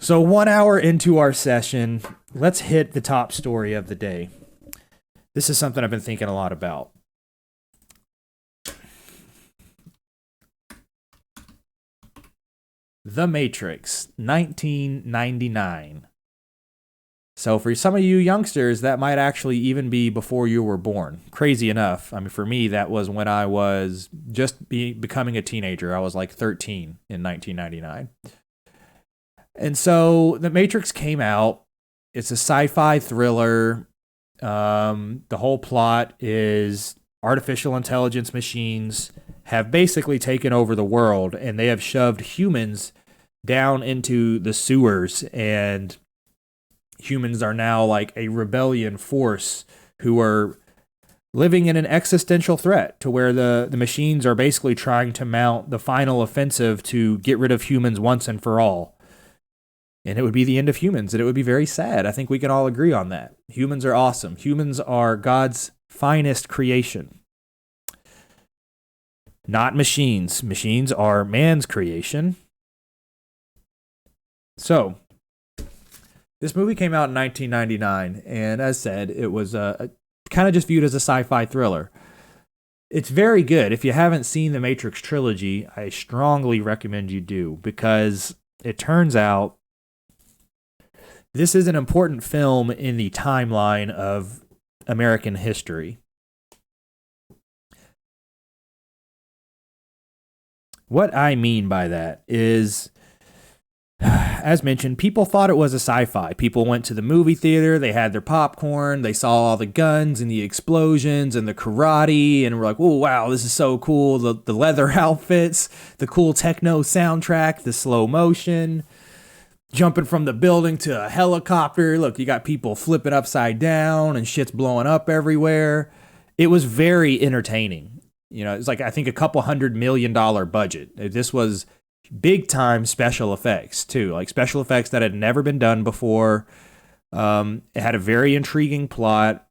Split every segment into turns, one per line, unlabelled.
So 1 hour into our session, let's hit the top story of the day. This is something I've been thinking a lot about. The Matrix, 1999. So for some of you youngsters, that might actually even be before you were born. Crazy enough. I mean, for me, that was when I was just becoming a teenager. I was like 13 in 1999. And so The Matrix came out. It's a sci-fi thriller. The whole plot is artificial intelligence machines have basically taken over the world, and they have shoved humans down into the sewers, and humans are now like a rebellion force who are living in an existential threat to where the machines are basically trying to mount the final offensive to get rid of humans once and for all. And it would be the end of humans, and it would be very sad. I think we can all agree on that. Humans are awesome. Humans are God's finest creation. Not machines. Machines are man's creation. So, this movie came out in 1999, and as said, it was kind of just viewed as a sci-fi thriller. It's very good. If you haven't seen the Matrix trilogy, I strongly recommend you do, because it turns out this is an important film in the timeline of American history. What I mean by that is, as mentioned, people thought it was a sci-fi. People went to the movie theater, they had their popcorn, they saw all the guns and the explosions and the karate, and were like, oh, wow, this is so cool. The leather outfits, the cool techno soundtrack, the slow motion, jumping from the building to a helicopter. Look, you got people flipping upside down and shit's blowing up everywhere. It was very entertaining. You know, it's like, I think a couple $100 million budget. This was big time special effects too, like special effects that had never been done before. It had a very intriguing plot,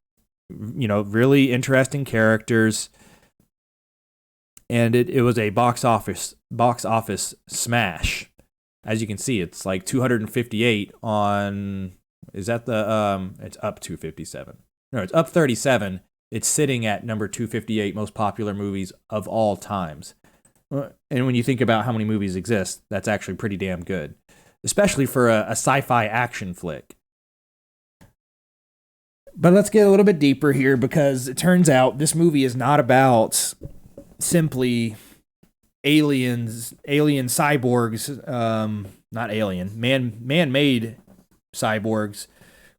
you know, really interesting characters, and it was a box office smash. As you can see, it's like 258 on, is that the, it's up 257. No, it's up 37. It's sitting at number 258 most popular movies of all times. And when you think about how many movies exist, that's actually pretty damn good, especially for a sci-fi action flick. But let's get a little bit deeper here, because it turns out this movie is not about simply alien cyborgs, not alien, man-made cyborgs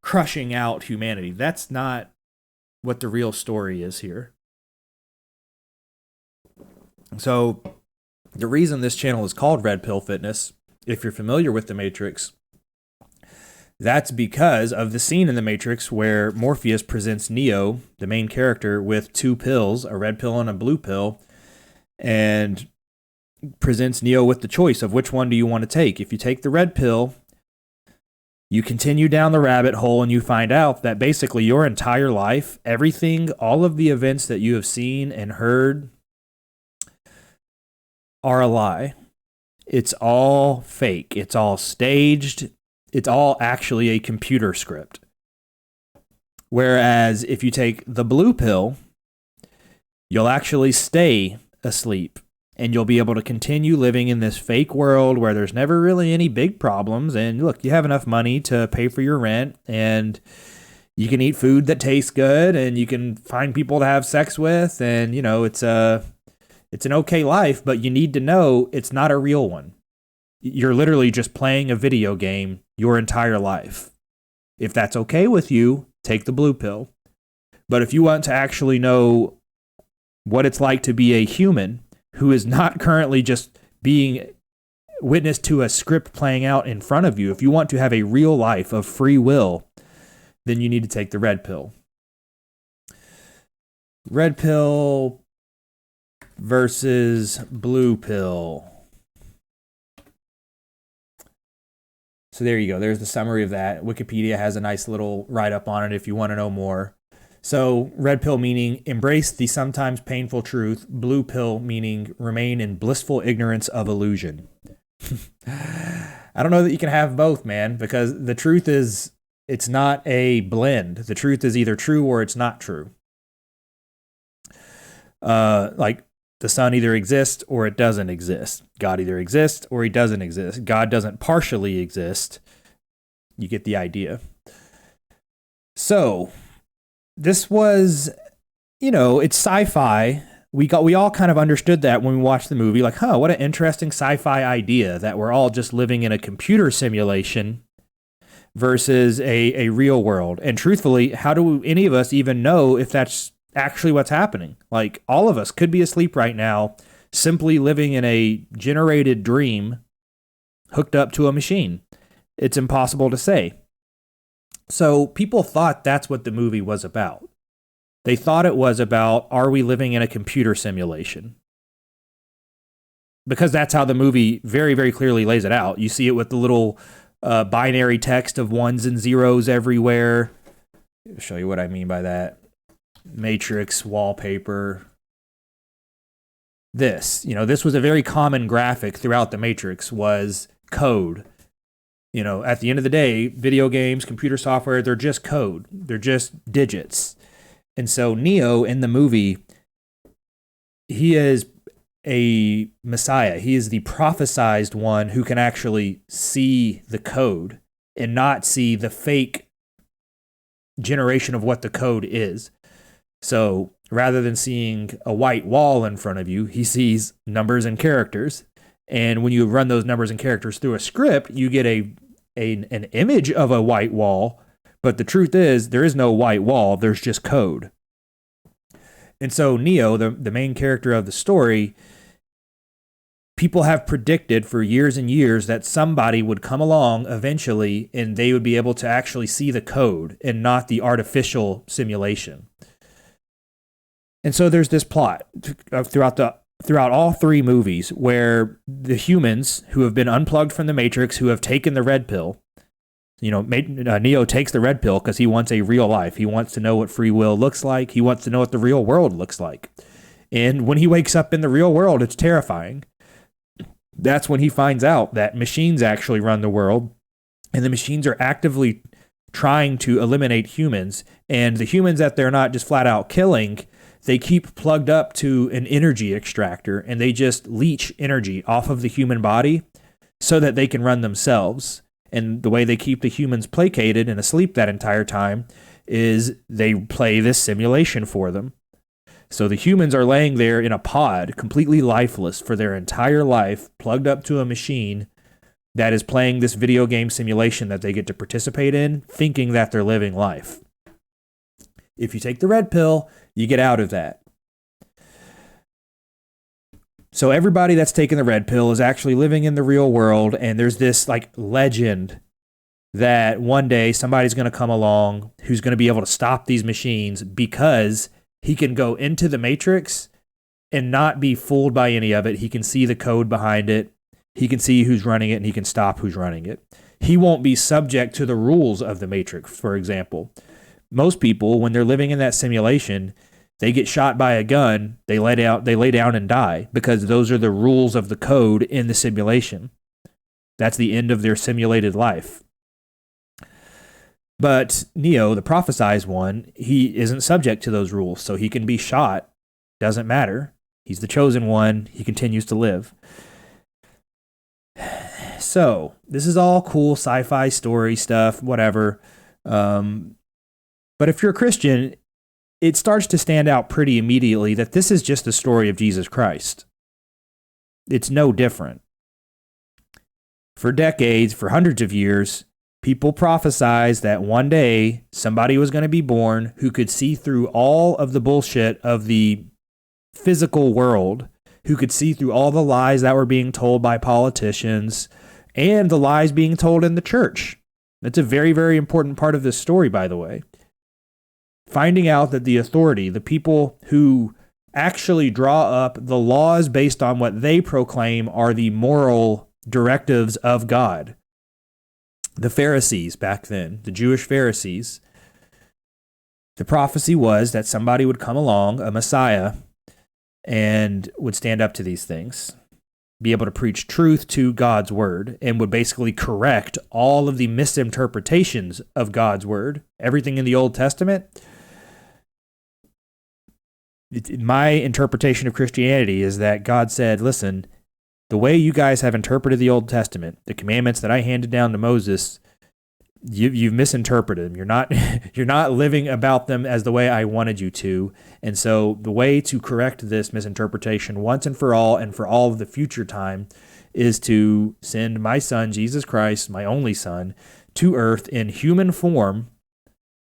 crushing out humanity. That's not what the real story is here. So the reason this channel is called Red Pill Fitness, if you're familiar with The Matrix, that's because of the scene in The Matrix where Morpheus presents Neo, the main character, with two pills, a red pill and a blue pill, and presents Neo with the choice of which one do you want to take. If you take the red pill, you continue down the rabbit hole and you find out that basically your entire life, everything, all of the events that you have seen and heard are a lie. It's all fake. It's all staged. It's all actually a computer script. Whereas if you take the blue pill, you'll actually stay asleep and you'll be able to continue living in this fake world where there's never really any big problems. And look, you have enough money to pay for your rent, and you can eat food that tastes good, and you can find people to have sex with, and, you know, it's an okay life, but you need to know it's not a real one. You're literally just playing a video game your entire life. If that's okay with you, take the blue pill. But if you want to actually know what it's like to be a human who is not currently just being witness to a script playing out in front of you, if you want to have a real life of free will, then you need to take the red pill. Red pill versus blue pill. So there you go. There's the summary of that. Wikipedia has a nice little write-up on it if you want to know more. So red pill meaning embrace the sometimes painful truth. Blue pill meaning remain in blissful ignorance of illusion. I don't know that you can have both, man, because the truth is it's not a blend. The truth is either true or it's not true. Like the sun either exists or it doesn't exist. God either exists or he doesn't exist. God doesn't partially exist. You get the idea. So this was, it's sci-fi. We all kind of understood that when we watched the movie, like, what an interesting sci-fi idea that we're all just living in a computer simulation versus a real world. And truthfully, how do any of us even know if that's actually what's happening? Like, all of us could be asleep right now, simply living in a generated dream hooked up to a machine. It's impossible to say. So people thought that's what the movie was about. They thought it was about, are we living in a computer simulation? Because that's how the movie very, very clearly lays it out. You see it with the little binary text of ones and zeros everywhere. I'll show you what I mean by that. Matrix wallpaper. This was a very common graphic throughout the Matrix, was code. At the end of the day, video games, computer software, they're just code. They're just digits. And so Neo in the movie, he is a Messiah. He is the prophesized one who can actually see the code and not see the fake generation of what the code is. So rather than seeing a white wall in front of you, he sees numbers and characters. And when you run those numbers and characters through a script, you get an image of a white wall. But the truth is, there is no white wall. There's just code. And so Neo, the main character of the story, people have predicted for years and years that somebody would come along eventually and they would be able to actually see the code and not the artificial simulation. And so there's this plot throughout all three movies where the humans who have been unplugged from the Matrix, who have taken the red pill, Neo takes the red pill because he wants a real life. He wants to know what free will looks like. He wants to know what the real world looks like. And when he wakes up in the real world, it's terrifying. That's when he finds out that machines actually run the world, and the machines are actively trying to eliminate humans. And the humans that they're not just flat out killing, they keep plugged up to an energy extractor, and they just leech energy off of the human body so that they can run themselves. And the way they keep the humans placated and asleep that entire time is they play this simulation for them. So the humans are laying there in a pod, completely lifeless for their entire life, plugged up to a machine that is playing this video game simulation that they get to participate in, thinking that they're living life. If you take the red pill, you get out of that. So everybody that's taken the red pill is actually living in the real world, and there's this legend that one day somebody's going to come along who's going to be able to stop these machines because he can go into the Matrix and not be fooled by any of it. He can see the code behind it. He can see who's running it, and he can stop who's running it. He won't be subject to the rules of the Matrix, for example. Most people, when they're living in that simulation, they get shot by a gun, they lay down and die because those are the rules of the code in the simulation. That's the end of their simulated life. But Neo, the prophesized one, he isn't subject to those rules, so he can be shot. Doesn't matter. He's the chosen one. He continues to live. So, this is all cool sci-fi story stuff, whatever. But if you're a Christian, it starts to stand out pretty immediately that this is just the story of Jesus Christ. It's no different. For decades, for hundreds of years, people prophesized that one day somebody was going to be born who could see through all of the bullshit of the physical world, who could see through all the lies that were being told by politicians and the lies being told in the church. That's a very, very important part of this story, by the way. Finding out that the authority, the people who actually draw up the laws based on what they proclaim are the moral directives of God. The Pharisees back then, the Jewish Pharisees, the prophecy was that somebody would come along, a Messiah, and would stand up to these things. be able to preach truth to God's word and would basically correct all of the misinterpretations of God's word. Everything in the Old Testament, my interpretation of Christianity is that God said, listen, the way you guys have interpreted the Old Testament, the commandments that I handed down to Moses, you've misinterpreted them. You're not living about them as the way I wanted you to. And so the way to correct this misinterpretation once and for all of the future time is to send my son, Jesus Christ, my only son, to earth in human form.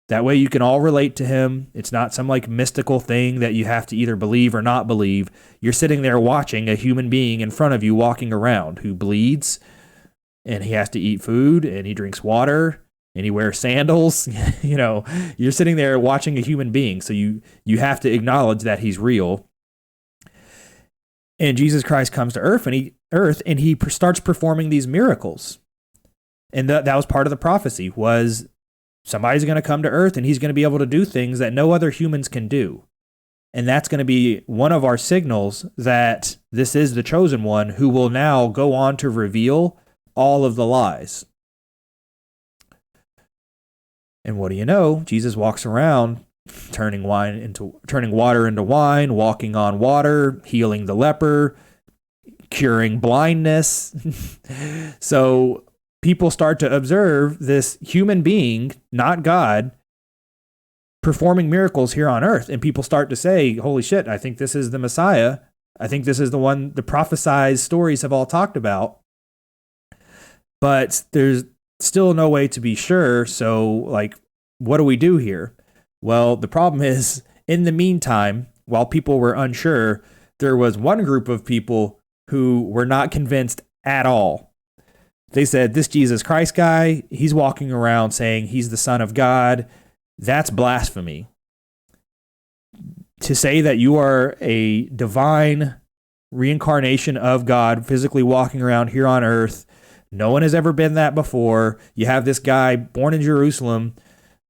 That way you can all relate to him. It's not some like mystical thing that you have to either believe or not believe. You're sitting there watching a human being in front of you walking around who bleeds, and he has to eat food, and he drinks water, and he wears sandals. You're sitting there watching a human being, so you have to acknowledge that he's real. And Jesus Christ comes to earth, and he starts performing these miracles. And that was part of the prophecy, was somebody's going to come to earth, and he's going to be able to do things that no other humans can do. And that's going to be one of our signals that this is the chosen one who will now go on to reveal all of the lies. And what do you know? Jesus walks around turning water into wine, walking on water, healing the leper, curing blindness. So people start to observe this human being, not God, performing miracles here on earth. And people start to say, holy shit, I think this is the Messiah. I think this is the one the prophesied stories have all talked about. But there's still no way to be sure. So, what do we do here? Well, the problem is, in the meantime, while people were unsure, there was one group of people who were not convinced at all. They said, this Jesus Christ guy, he's walking around saying he's the Son of God. That's blasphemy. To say that you are a divine reincarnation of God, physically walking around here on earth, no one has ever been that before. You have this guy born in Jerusalem,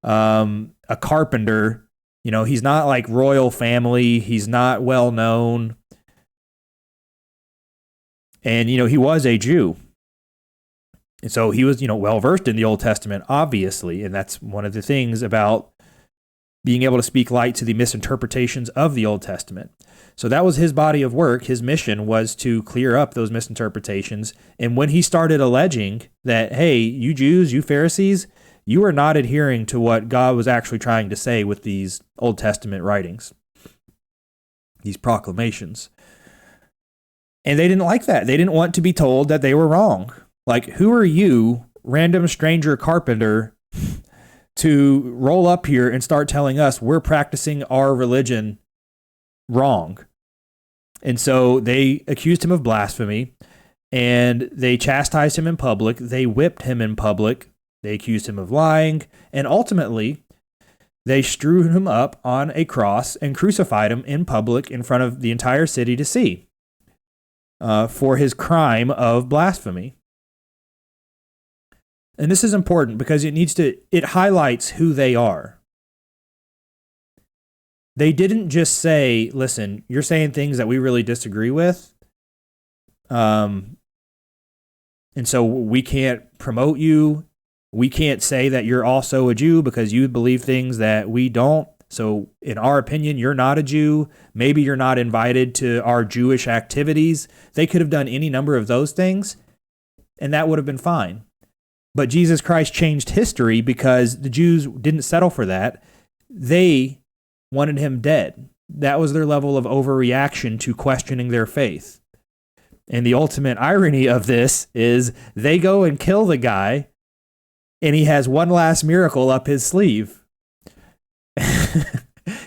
a carpenter. He's not like royal family. He's not well known. And, he was a Jew. And so he was, well versed in the Old Testament, obviously. And that's one of the things about being able to speak light to the misinterpretations of the Old Testament. So that was his body of work. His mission was to clear up those misinterpretations. And when he started alleging that, hey, you Jews, you Pharisees, you are not adhering to what God was actually trying to say with these Old Testament writings, these proclamations. And they didn't like that. They didn't want to be told that they were wrong. Like, who are you, random stranger carpenter, to roll up here and start telling us we're practicing our religion wrong? And so they accused him of blasphemy, and they chastised him in public. They whipped him in public. They accused him of lying, and ultimately they strewed him up on a cross and crucified him in public in front of the entire city to see for his crime of blasphemy. And this is important because it highlights who they are. They didn't just say, listen, you're saying things that we really disagree with, and so we can't promote you. We can't say that you're also a Jew because you believe things that we don't. So in our opinion, you're not a Jew. Maybe you're not invited to our Jewish activities. They could have done any number of those things, and that would have been fine. But Jesus Christ changed history because the Jews didn't settle for that. They wanted him dead. That was their level of overreaction to questioning their faith. And the ultimate irony of this is they go and kill the guy, and he has one last miracle up his sleeve.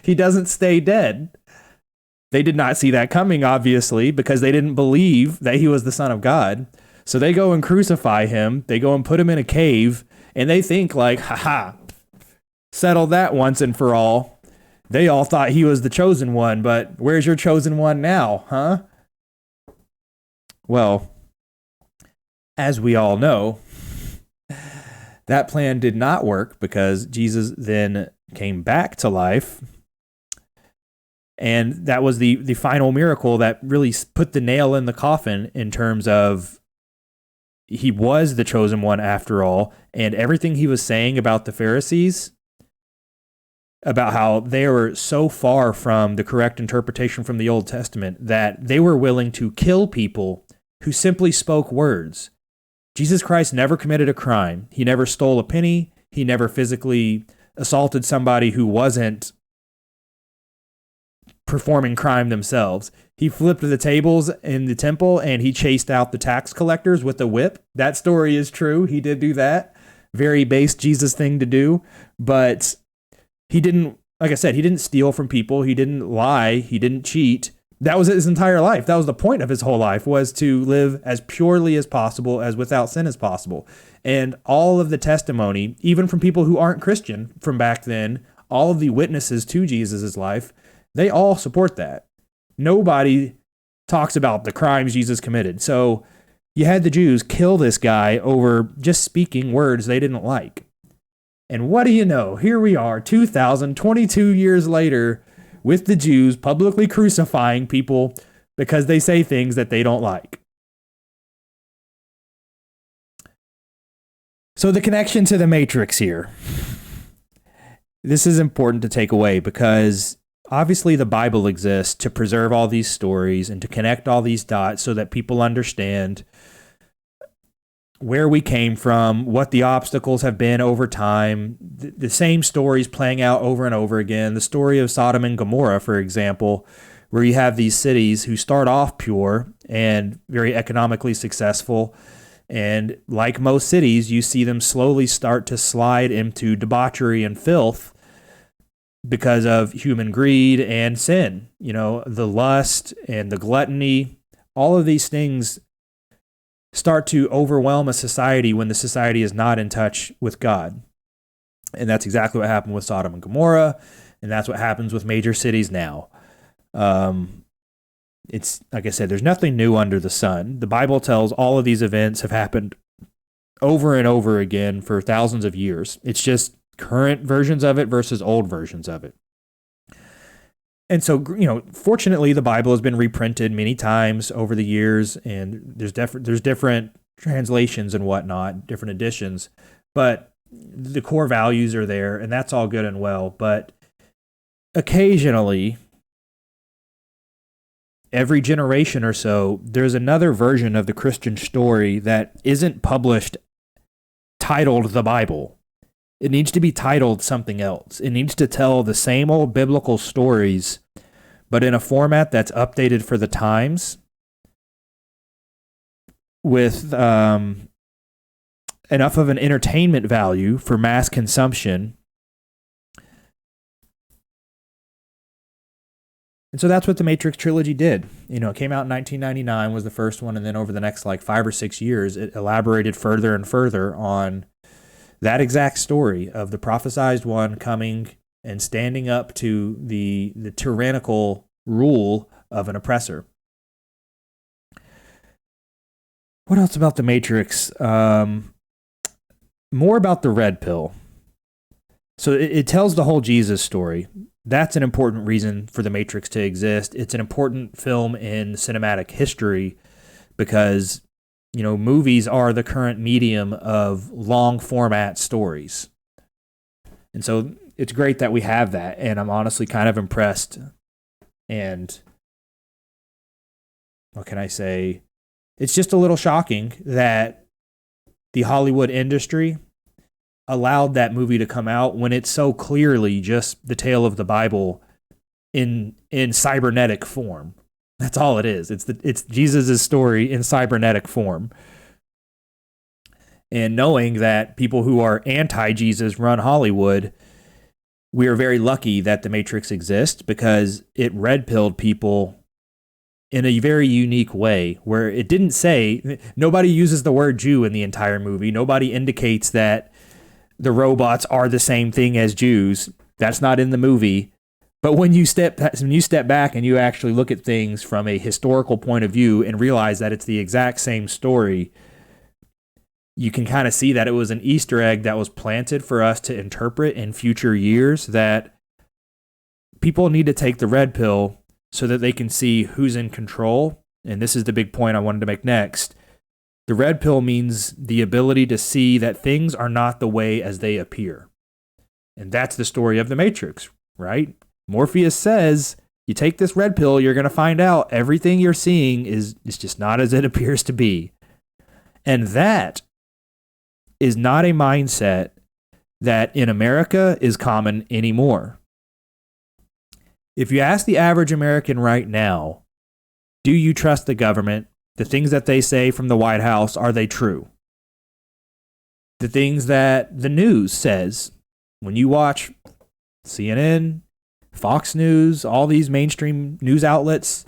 He doesn't stay dead. They did not see that coming, obviously, because they didn't believe that he was the Son of God. So they go and crucify him. They go and put him in a cave, and they think like, settle that once and for all. They all thought he was the chosen one, but where's your chosen one now, huh? Well, as we all know, that plan did not work because Jesus then came back to life And that was the final miracle that really put the nail in the coffin in terms of he was the chosen one after all. And everything he was saying about the Pharisees, about how they were so far from the correct interpretation from the Old Testament that they were willing to kill people who simply spoke words. Jesus Christ never committed a crime. He never stole a penny. He never physically assaulted somebody who wasn't performing crime themselves. He flipped the tables in the temple and he chased out the tax collectors with a whip. That story is true. He did do that. Very base Jesus thing to do. But he didn't, like I said, he didn't steal from people. He didn't lie. He didn't cheat. That was his entire life. That was the point of his whole life, was to live as purely as possible, as without sin as possible. And all of the testimony, even from people who aren't Christian from back then, all of the witnesses to Jesus' life, they all support that. Nobody talks about the crimes Jesus committed. So you had the Jews kill this guy over just speaking words they didn't like. And what do you know? Here we are, 22 years later, with the Jews publicly crucifying people because they say things that they don't like. So the connection to the Matrix here. This is important to take away because obviously the Bible exists to preserve all these stories and to connect all these dots so that people understand where we came from, what the obstacles have been over time, the same stories playing out over and over again. The story of Sodom and Gomorrah, for example, where you have these cities who start off pure and very economically successful. And like most cities, you see them slowly start to slide into debauchery and filth because of human greed and sin. You know, the lust and the gluttony, all of these things start to overwhelm a society when the society is not in touch with God. And that's exactly what happened with Sodom and Gomorrah, and that's what happens with major cities now. It's, like I said, there's nothing new under the sun. The Bible tells all of these events have happened over and over again for thousands of years. It's just current versions of it versus old versions of it. And so, you know, fortunately, the Bible has been reprinted many times over the years, and there's different translations and whatnot, different editions, but the core values are there, and that's all good and well. But occasionally, every generation or so, there's another version of the Christian story that isn't published titled the Bible. It needs to be titled something else. It needs to tell the same old biblical stories, but in a format that's updated for the times with enough of an entertainment value for mass consumption. And so that's what the Matrix trilogy did. You know, it came out in 1999 was the first one, and then over the next like 5 or 6 years, it elaborated further and further on that exact story of the prophesized one coming and standing up to the tyrannical rule of an oppressor. What else about the Matrix? More about the red pill. So it tells the whole Jesus story. That's an important reason for the Matrix to exist. It's an important film in cinematic history because, you know, movies are the current medium of long format stories. And so it's great that we have that, and I'm honestly kind of impressed. And what can I say? It's just a little shocking that the Hollywood industry allowed that movie to come out when it's so clearly just the tale of the Bible in cybernetic form. That's all it is. It's Jesus' story in cybernetic form. And knowing that people who are anti-Jesus run Hollywood, we are very lucky that the Matrix exists because it red-pilled people in a very unique way where it didn't say, nobody uses the word Jew in the entire movie. Nobody indicates that the robots are the same thing as Jews. That's not in the movie. But when you step back and you actually look at things from a historical point of view and realize that it's the exact same story, you can kind of see that it was an Easter egg that was planted for us to interpret in future years, that people need to take the red pill so that they can see who's in control. And this is the big point I wanted to make next. The red pill means the ability to see that things are not the way as they appear. And that's the story of the Matrix, right? Morpheus says, you take this red pill, you're going to find out everything you're seeing is just not as it appears to be. And that is not a mindset that in America is common anymore. If you ask the average American right now, do you trust the government? The things that they say from the White House, are they true? The things that the news says, when you watch CNN, Fox News, all these mainstream news outlets,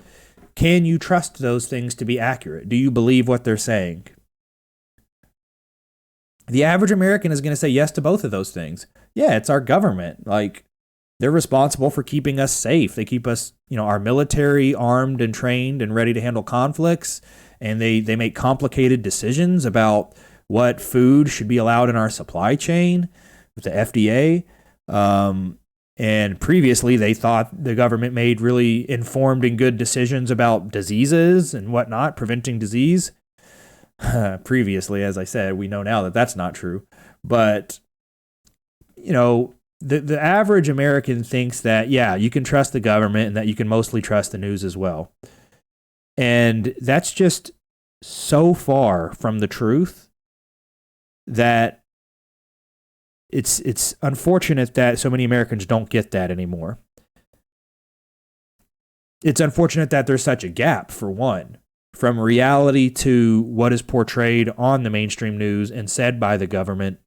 can you trust those things to be accurate? Do you believe what they're saying? The average American is going to say yes to both of those things. Yeah, it's our government. Like, they're responsible for keeping us safe. They keep us, our military armed and trained and ready to handle conflicts. And they make complicated decisions about what food should be allowed in our supply chain with the FDA. And previously, they thought the government made really informed and good decisions about diseases and whatnot, preventing disease. Previously, as I said, we know now that that's not true. But, the average American thinks that, yeah, you can trust the government and that you can mostly trust the news as well. And that's just so far from the truth that it's unfortunate that so many Americans don't get that anymore. It's unfortunate that there's such a gap, for one, from reality to what is portrayed on the mainstream news and said by the government.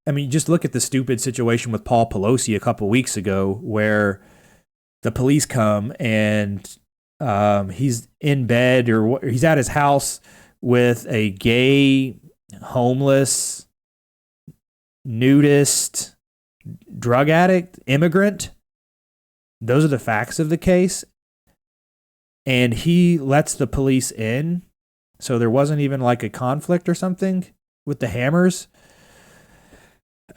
I mean, just look at the stupid situation with Paul Pelosi a couple weeks ago where the police come and he's in bed or he's at his house with a gay, homeless, nudist, drug addict, immigrant. Those are the facts of the case. And he lets the police in. So there wasn't even like a conflict or something with the hammers.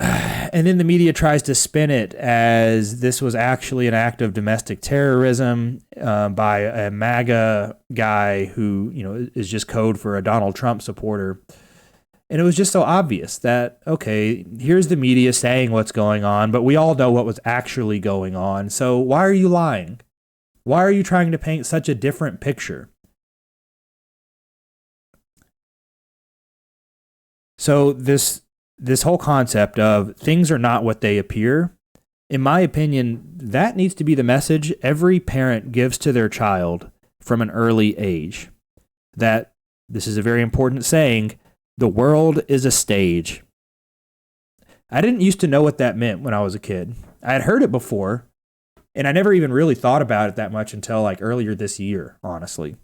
And then the media tries to spin it as this was actually an act of domestic terrorism by a MAGA guy who, is just code for a Donald Trump supporter. And it was just so obvious that, okay, here's the media saying what's going on, but we all know what was actually going on. So why are you lying? Why are you trying to paint such a different picture? So this whole concept of things are not what they appear, in my opinion, that needs to be the message every parent gives to their child from an early age. That, this is a very important saying, the world is a stage. I didn't used to know what that meant when I was a kid. I had heard it before, and I never even really thought about it that much until like earlier this year, honestly.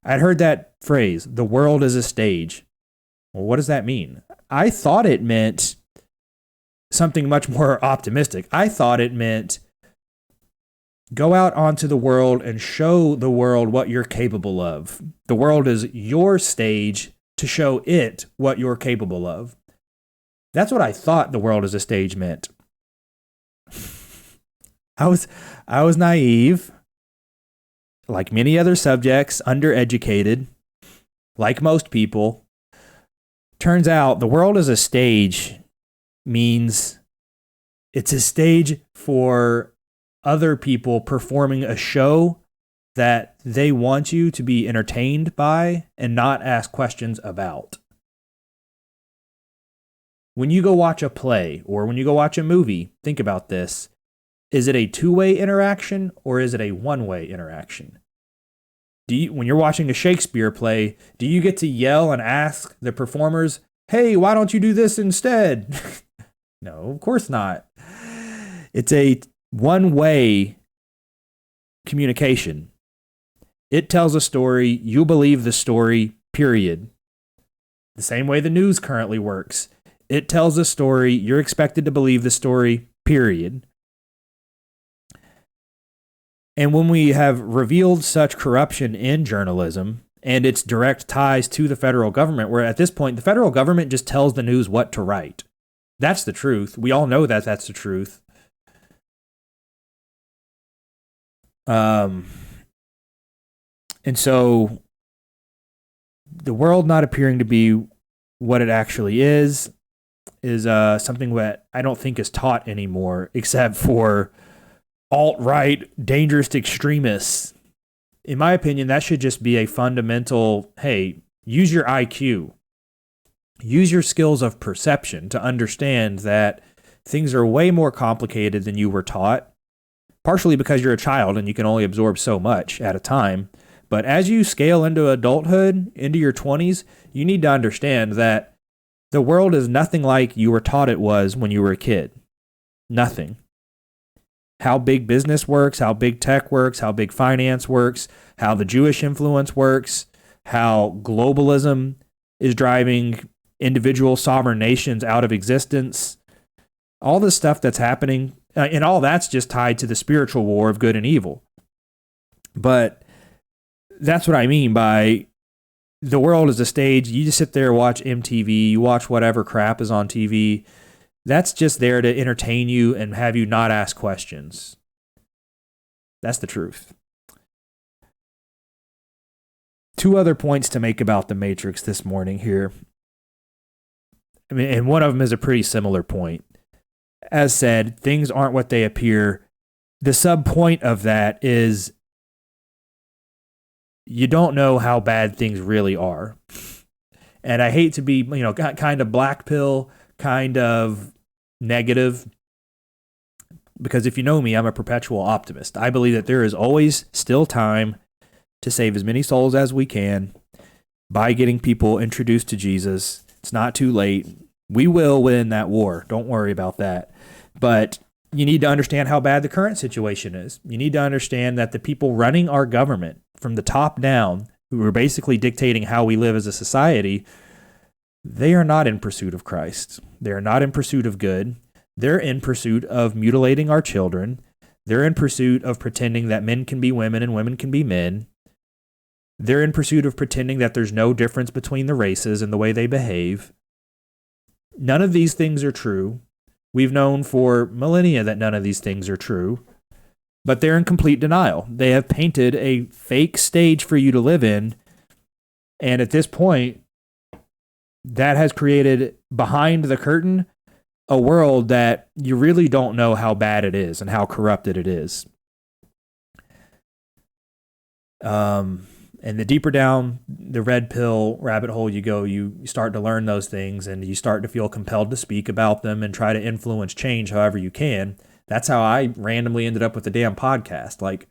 I'd heard that phrase, the world is a stage. Well, what does that mean? I thought it meant something much more optimistic. I thought it meant go out onto the world and show the world what you're capable of. The world is your stage to show it what you're capable of. That's what I thought the world as a stage meant. I was naive, like many other subjects, undereducated, like most people. Turns out the world as a stage means it's a stage for other people performing a show that they want you to be entertained by and not ask questions about. When you go watch a play or when you go watch a movie, think about this. Is it a two-way interaction or is it a one-way interaction? When you're watching a Shakespeare play, do you get to yell and ask the performers, hey, why don't you do this instead? No, of course not. It's a one-way communication. It tells a story, you believe the story, period. The same way the news currently works. It tells a story, you're expected to believe the story, period. And when we have revealed such corruption in journalism and its direct ties to the federal government, where at this point, the federal government just tells the news what to write. That's the truth. We all know that that's the truth. Um, and so the world not appearing to be what it actually is something that I don't think is taught anymore, except for alt-right, dangerous extremists. In my opinion, that should just be a fundamental, hey, use your IQ. Use your skills of perception to understand that things are way more complicated than you were taught, partially because you're a child and you can only absorb so much at a time. But as you scale into adulthood, into your 20s, you need to understand that the world is nothing like you were taught it was when you were a kid. Nothing. How big business works, how big tech works, how big finance works, how the Jewish influence works, how globalism is driving individual sovereign nations out of existence. All this stuff that's happening, and all that's just tied to the spiritual war of good and evil. But that's what I mean by the world is a stage. You just sit there and watch MTV, you watch whatever crap is on TV. That's just there to entertain you and have you not ask questions. That's the truth. 2 other points to make about the Matrix this morning here. I mean, and one of them is a pretty similar point. As said, things aren't what they appear. The sub point of that is you don't know how bad things really are. And I hate to be, kind of black pill, kind of negative, because if you know me, I'm a perpetual optimist. I believe that there is always still time to save as many souls as we can by getting people introduced to Jesus. It's not too late. We will win that war. Don't worry about that. But you need to understand how bad the current situation is. You need to understand that the people running our government from the top down, who are basically dictating how we live as a society, they are not in pursuit of Christ. They are not in pursuit of good. They're in pursuit of mutilating our children. They're in pursuit of pretending that men can be women and women can be men. They're in pursuit of pretending that there's no difference between the races and the way they behave. None of these things are true. We've known for millennia that none of these things are true, but they're in complete denial. They have painted a fake stage for you to live in, and at this point, that has created behind the curtain a world that you really don't know how bad it is and how corrupted it is. And the deeper down the red pill rabbit hole you go, you start to learn those things and you start to feel compelled to speak about them and try to influence change however you can. That's how I randomly ended up with the damn podcast. Like,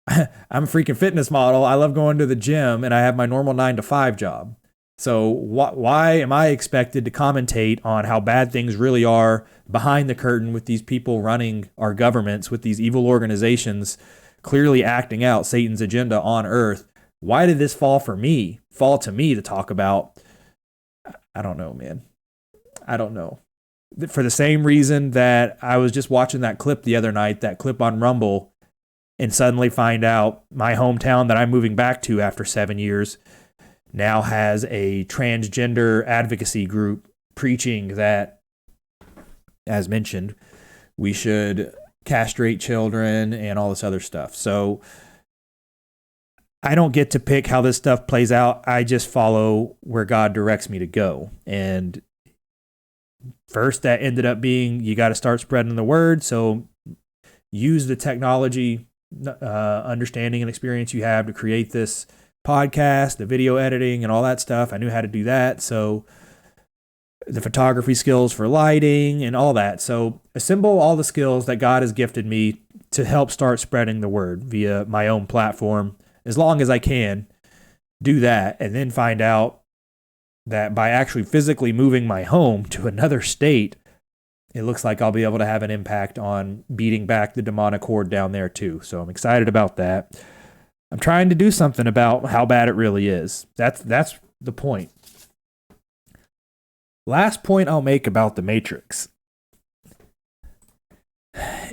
I'm a freaking fitness model. I love going to the gym and I have my normal 9-to-5 job. So why am I expected to commentate on how bad things really are behind the curtain with these people running our governments, with these evil organizations clearly acting out Satan's agenda on earth? Why did this fall to me to talk about? I don't know, man. I don't know. For the same reason that I was just watching that clip the other night, that clip on Rumble, and suddenly find out my hometown that I'm moving back to after 7 years now has a transgender advocacy group preaching that, as mentioned, we should castrate children and all this other stuff. So I don't get to pick how this stuff plays out. I just follow where God directs me to go. And first, that ended up being you got to start spreading the word. So use the technology, understanding and experience you have to create this podcast, the video editing and all that stuff. I knew how to do that. So the photography skills for lighting and all that. So assemble all the skills that God has gifted me to help start spreading the word via my own platform. As long as I can do that, and then find out that by actually physically moving my home to another state, it looks like I'll be able to have an impact on beating back the demonic horde down there too. So I'm excited about that. I'm trying to do something about how bad it really is. That's the point. Last point I'll make about the Matrix.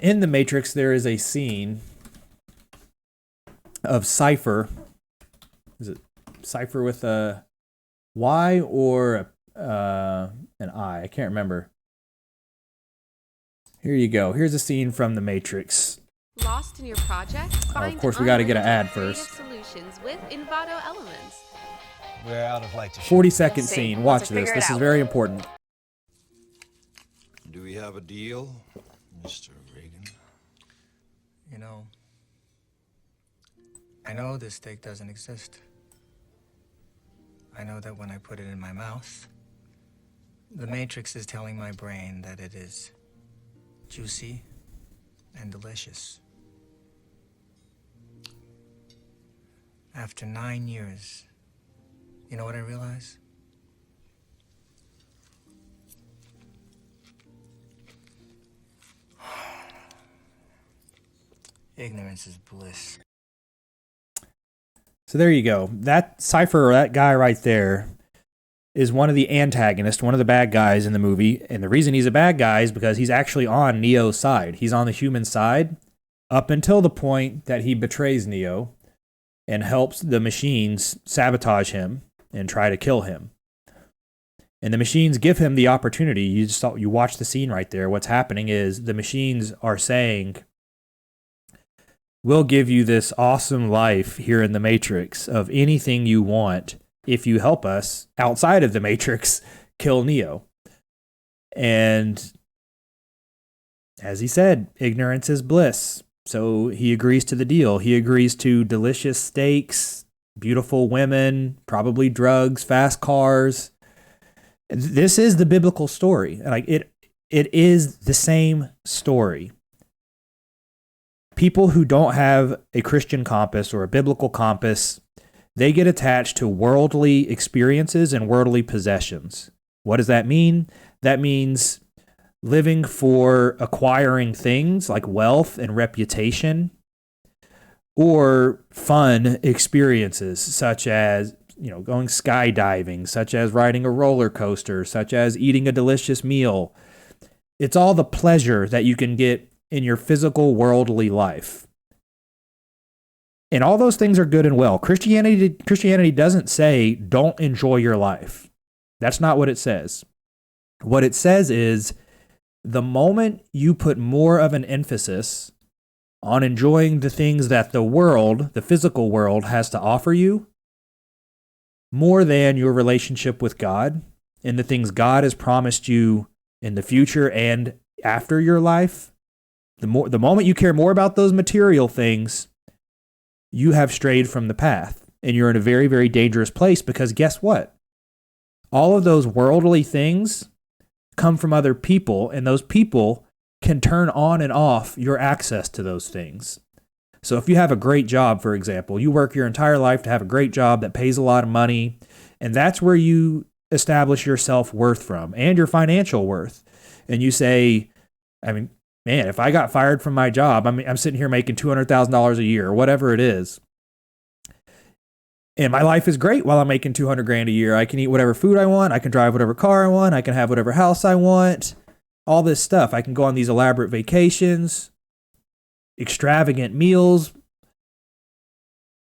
In the Matrix, there is a scene of Cypher. Is it Cypher with a Y or an I? I can't remember. Here you go. Here's a scene from The Matrix.
Lost in your project?
Of course, we got to get an ad first.
Solutions with Envato Elements.
We're out of light to
40-second scene. Watch this. This is very important.
Do we have a deal, Mr. Reagan?
You know, I know this steak doesn't exist. I know that when I put it in my mouth, the Matrix is telling my brain that it is juicy and delicious. After 9 years, you know what I realize? Ignorance is bliss.
So there you go. That Cypher, or that guy right there, is one of the antagonists, one of the bad guys in the movie. And the reason he's a bad guy is because he's actually on Neo's side. He's on the human side up until the point that he betrays Neo and helps the machines sabotage him and try to kill him. And the machines give him the opportunity. You watch the scene right there. What's happening is the machines are saying, we'll give you this awesome life here in the Matrix of anything you want if you help us outside of the Matrix kill Neo. And as he said, ignorance is bliss. So he agrees to the deal. He agrees to delicious steaks, beautiful women, probably drugs, fast cars. This is the biblical story. Like it is the same story. People who don't have a Christian compass or a biblical compass, they get attached to worldly experiences and worldly possessions. What does that mean? That means living for acquiring things like wealth and reputation, or fun experiences such as, going skydiving, such as riding a roller coaster, such as eating a delicious meal. It's all the pleasure that you can get in your physical worldly life. And all those things are good and well. Christianity doesn't say don't enjoy your life. That's not what it says. What it says is the moment you put more of an emphasis on enjoying the things that the world, the physical world, has to offer you, more than your relationship with God and the things God has promised you in the future and after your life, the moment you care more about those material things, you have strayed from the path, and you're in a very, very dangerous place, because guess what? All of those worldly things come from other people, and those people can turn on and off your access to those things. So if you have a great job, for example, you work your entire life to have a great job that pays a lot of money, and that's where you establish your self-worth from and your financial worth. And you say, man, if I got fired from my job, I'm sitting here making $200,000 a year or whatever it is. And my life is great while I'm making $200,000 a year. I can eat whatever food I want. I can drive whatever car I want. I can have whatever house I want. All this stuff. I can go on these elaborate vacations, extravagant meals,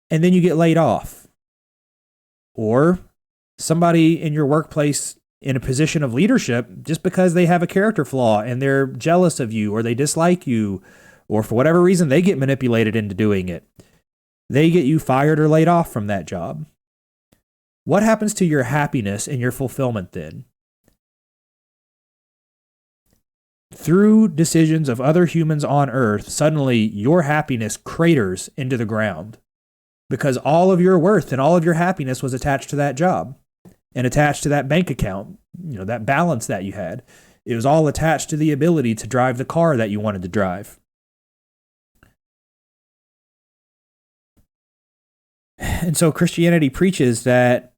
and then you get laid off. Or somebody in your workplace in a position of leadership, just because they have a character flaw and they're jealous of you or they dislike you, or for whatever reason they get manipulated into doing it, they get you fired or laid off from that job. What happens to your happiness and your fulfillment then? Through decisions of other humans on Earth, suddenly your happiness craters into the ground because all of your worth and all of your happiness was attached to that job and attached to that bank account, that balance that you had. It was all attached to the ability to drive the car that you wanted to drive. And so Christianity preaches that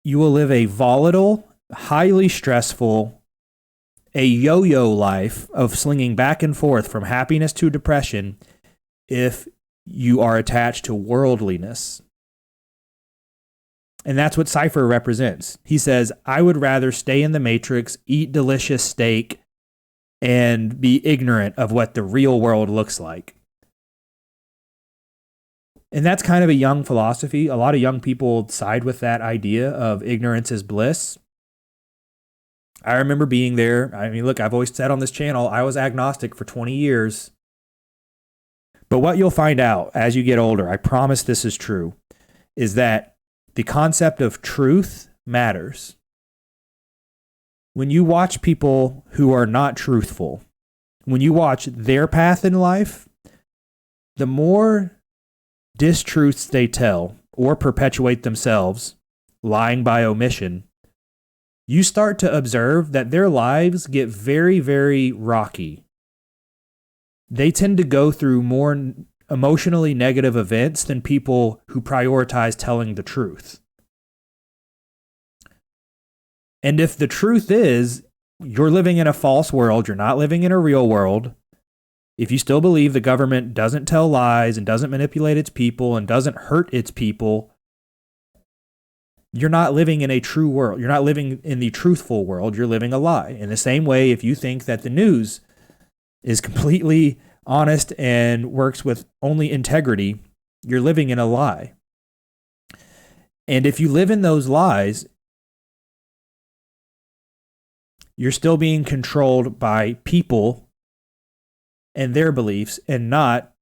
you will live a volatile, highly stressful, a yo-yo life of slinging back and forth from happiness to depression if you are attached to worldliness. And that's what Cypher represents. He says, I would rather stay in the Matrix, eat delicious steak, and be ignorant of what the real world looks like. And that's kind of a young philosophy. A lot of young people side with that idea of ignorance is bliss. I remember being there. Look, I've always said on this channel, I was agnostic for 20 years. But what you'll find out as you get older, I promise this is true, is that the concept of truth matters. When you watch people who are not truthful, when you watch their path in life, the more distruths they tell or perpetuate themselves, lying by omission, you start to observe that their lives get very, very rocky. They tend to go through more emotionally negative events than people who prioritize telling the truth. And if the truth is you're living in a false world, you're not living in a real world, if you still believe the government doesn't tell lies and doesn't manipulate its people and doesn't hurt its people, you're not living in a true world. You're not living in the truthful world. You're living a lie. In the same way, if you think that the news is completely honest and works with only integrity, you're living in a lie. And if you live in those lies, you're still being controlled by people and their beliefs and not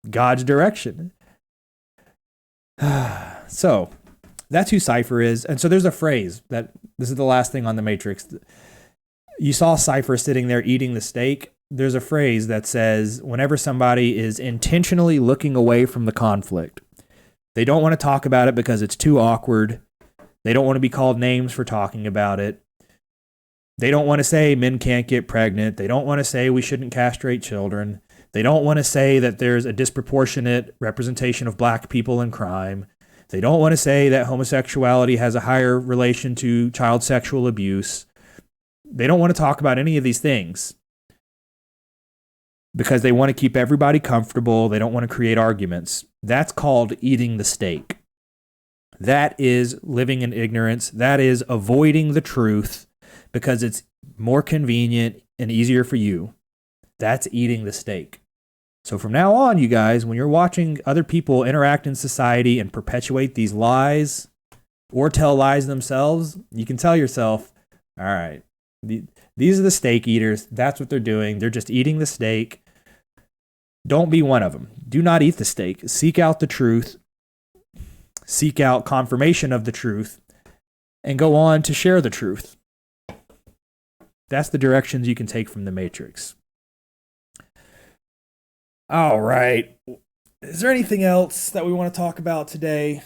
God's direction. So that's who Cypher is. And so there's a phrase that, this is the last thing on the Matrix. You saw Cypher sitting there eating the steak. There's a phrase that says, whenever somebody is intentionally looking away from the conflict, they don't want to talk about it because it's too awkward. They don't want to be called names for talking about it. They don't want to say men can't get pregnant. They don't want to say we shouldn't castrate children. They don't want to say that there's a disproportionate representation of black people in crime. They don't want to say that homosexuality has a higher relation to child sexual abuse. They don't want to talk about any of these things because they want to keep everybody comfortable. They don't want to create arguments. That's called eating the steak. That is living in ignorance. That is avoiding the truth because it's more convenient and easier for you. That's eating the steak. So from now on, you guys, when you're watching other people interact in society and perpetuate these lies or tell lies themselves, you can tell yourself, all right, these are the steak eaters. That's what they're doing. They're just eating the steak. Don't be one of them. Do not eat the steak. Seek out the truth. Seek out confirmation of the truth and go on to share the truth. That's the directions you can take from the Matrix. All right. Is there anything else that we want to talk about today?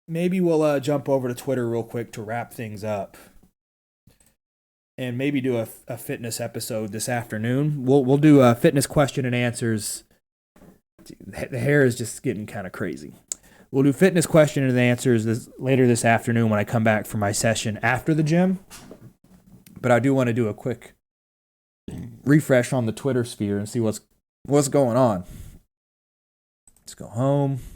Maybe we'll jump over to Twitter real quick to wrap things up. And maybe do a fitness episode this afternoon. We'll do a fitness question and answers. The hair is just getting kind of crazy. We'll do fitness question and answers later this afternoon when I come back from my session after the gym. But I do want to do a quick refresh on the Twitter sphere and see what's going on. Let's go home.